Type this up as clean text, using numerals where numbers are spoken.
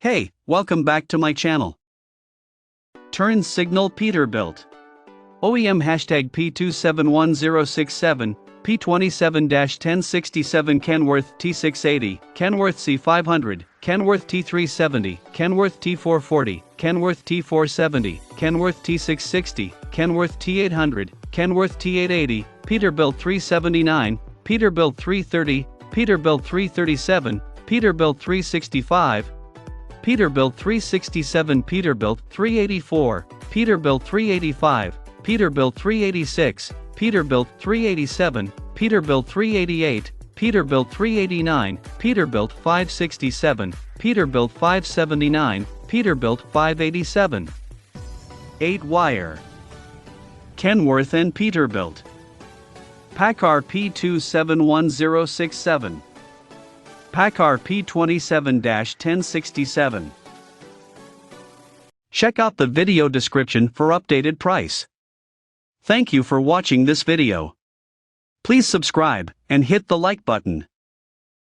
Hey, welcome back to my channel. Turn signal Peterbilt. OEM hashtag P271067, P27-1067 Kenworth T680, Kenworth C500, Kenworth T370, Kenworth T440, Kenworth T470, Kenworth T660, Kenworth T800, Kenworth T880, Peterbilt 379, Peterbilt 330, Peterbilt 337, Peterbilt 365, Peterbilt 367, Peterbilt 384, Peterbilt 385, Peterbilt 386, Peterbilt 387, Peterbilt 388, Peterbilt 389, Peterbilt 567, Peterbilt 579, Peterbilt 587. 8-wire. Kenworth and Peterbilt. Packard P271067. Packard P27-1067. Check out the video description for updated price. Thank you for watching this video. Please subscribe and hit the like button.